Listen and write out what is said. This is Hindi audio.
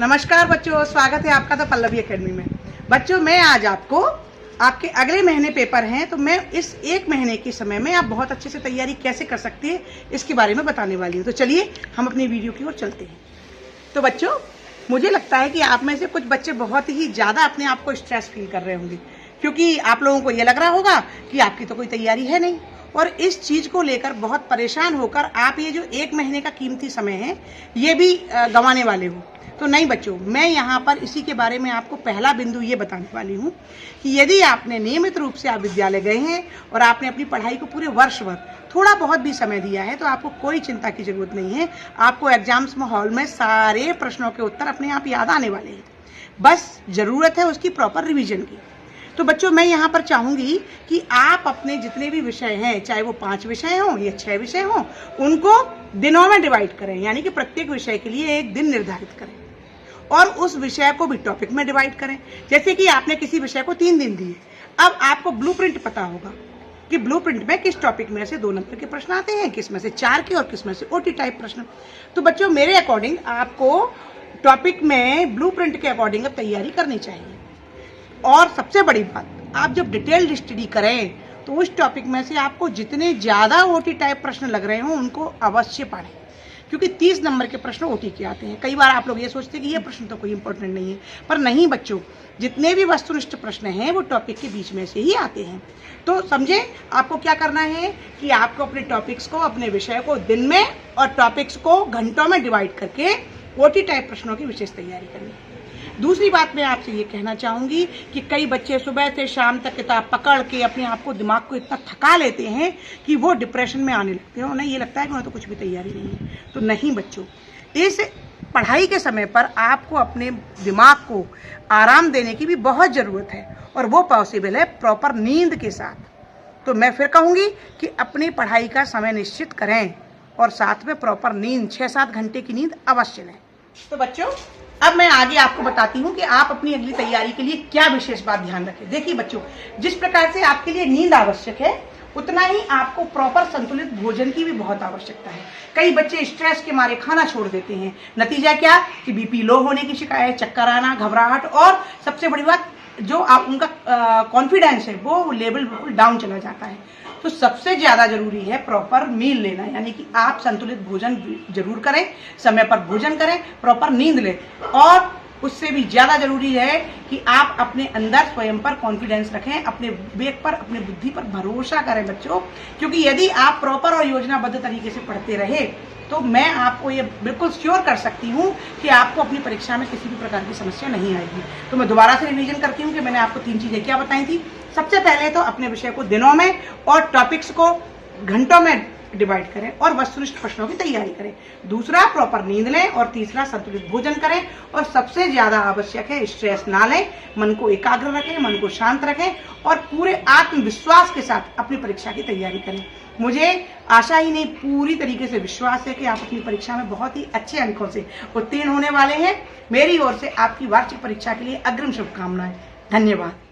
नमस्कार बच्चों, स्वागत है आपका द पल्लवी एकेडमी में। बच्चों, मैं आज आपको आपके अगले महीने पेपर हैं, तो मैं इस एक महीने के समय में आप बहुत अच्छे से तैयारी कैसे कर सकती है इसके बारे में बताने वाली हूँ। तो चलिए हम अपनी वीडियो की ओर चलते हैं। तो बच्चों, मुझे लगता है कि आप में से कुछ बच्चे बहुत ही ज़्यादा अपने आप को स्ट्रेस फील कर रहे होंगे, क्योंकि आप लोगों को ये लग रहा होगा कि आपकी तो कोई तैयारी है नहीं, और इस चीज़ को लेकर बहुत परेशान होकर आप ये जो एक महीने का कीमती समय है ये भी गंवाने वाले हो। तो नहीं बच्चों, मैं यहाँ पर इसी के बारे में आपको पहला बिंदु ये बताने वाली हूँ कि यदि आपने नियमित रूप से आप विद्यालय गए हैं और आपने अपनी पढ़ाई को पूरे वर्ष भर थोड़ा बहुत भी समय दिया है, तो आपको कोई चिंता की जरूरत नहीं है। आपको एग्जाम्स हॉल में सारे प्रश्नों के उत्तर अपने आप याद आने वाले हैं, बस ज़रूरत है उसकी प्रॉपर रिविजन की। तो बच्चों, मैं यहाँ पर चाहूँगी कि आप अपने जितने भी विषय हैं, चाहे वो 5 विषय हों या 6 विषय हों, उनको दिनों में डिवाइड करें, यानी कि प्रत्येक विषय के लिए एक दिन निर्धारित करें और उस विषय को भी टॉपिक में डिवाइड करें। जैसे कि आपने किसी विषय को 3 दिन दिए, अब आपको ब्लूप्रिंट पता होगा कि ब्लूप्रिंट में किस टॉपिक में से 2 नंबर के प्रश्न आते हैं, किस में से 4 के और किस में से ओटी टाइप प्रश्न। तो बच्चों, मेरे अकॉर्डिंग आपको टॉपिक में ब्लूप्रिंट के अकॉर्डिंग अब तैयारी करनी चाहिए। और सबसे बड़ी बात, आप जब डिटेल्ड स्टडी करें तो उस टॉपिक में से आपको जितने ज़्यादा ओटी टाइप प्रश्न लग रहे हों उनको अवश्य पढ़ें, क्योंकि 30 नंबर के प्रश्न ओटी के आते हैं। कई बार आप लोग ये सोचते हैं कि ये प्रश्न तो कोई इंपॉर्टेंट नहीं है, पर नहीं बच्चों, जितने भी वस्तुनिष्ठ प्रश्न हैं वो टॉपिक के बीच में से ही आते हैं। तो समझे, आपको क्या करना है कि आपको अपने टॉपिक्स को, अपने विषय को दिन में और टॉपिक्स को घंटों में डिवाइड करके ओटी टाइप प्रश्नों की विशेष तैयारी करनी है। दूसरी बात मैं आपसे ये कहना चाहूँगी कि कई बच्चे सुबह से शाम तक किताब पकड़ के अपने आप को, दिमाग को इतना थका लेते हैं कि वो डिप्रेशन में आने लगते हैं। उन्हें ये लगता है कि उन्हें तो कुछ भी तैयारी नहीं है। तो नहीं बच्चों, इस पढ़ाई के समय पर आपको अपने दिमाग को आराम देने की भी बहुत ज़रूरत है, और वो पॉसिबल है प्रॉपर नींद के साथ। तो मैं फिर कहूँगी कि अपनी पढ़ाई का समय निश्चित करें और साथ में प्रॉपर नींद, 6-7 घंटे की नींद अवश्य लें। तो बच्चों, अब मैं आगे आपको बताती हूँ कि आप अपनी अगली तैयारी के लिए क्या विशेष बात ध्यान रखें। देखिए बच्चों, जिस प्रकार से आपके लिए नींद आवश्यक है, उतना ही आपको प्रॉपर संतुलित भोजन की भी बहुत आवश्यकता है। कई बच्चे स्ट्रेस के मारे खाना छोड़ देते हैं, नतीजा क्या कि बीपी लो होने की शिकायत, चक्कर आना, घबराहट, और सबसे बड़ी बात जो आप उनका कॉन्फिडेंस है वो लेवल बिल्कुल डाउन चला जाता है। तो सबसे ज़्यादा जरूरी है प्रॉपर मील लेना, यानी कि आप संतुलित भोजन जरूर करें, समय पर भोजन करें, प्रॉपर नींद लें, और उससे भी ज़्यादा जरूरी है कि आप अपने अंदर स्वयं पर कॉन्फिडेंस रखें, अपने विवेक पर, अपने बुद्धि पर भरोसा करें बच्चों। क्योंकि यदि आप प्रॉपर और योजनाबद्ध तरीके से पढ़ते रहे तो मैं आपको ये बिल्कुल श्योर कर सकती हूँ कि आपको अपनी परीक्षा में किसी भी प्रकार की समस्या नहीं आएगी। तो मैं दोबारा से रिवीजन करती हूँ कि मैंने आपको 3 चीज़ें क्या बताई थी। सबसे पहले तो अपने विषय को दिनों में और टॉपिक्स को घंटों में डिवाइड करें और वस्तुनिष्ठ प्रश्नों की तैयारी करें। दूसरा, प्रॉपर नींद लें, और तीसरा, संतुलित भोजन करें, और सबसे ज्यादा आवश्यक है स्ट्रेस ना लें, मन को एकाग्र रखें, मन को शांत रखें, और पूरे आत्मविश्वास के साथ अपनी परीक्षा की तैयारी करें। मुझे आशा ही नहीं, पूरी तरीके से विश्वास है कि आप अपनी परीक्षा में बहुत ही अच्छे अंकों से उत्तीर्ण होने वाले हैं। मेरी ओर से आपकी वार्षिक परीक्षा के लिए अग्रिम शुभकामनाएं। धन्यवाद।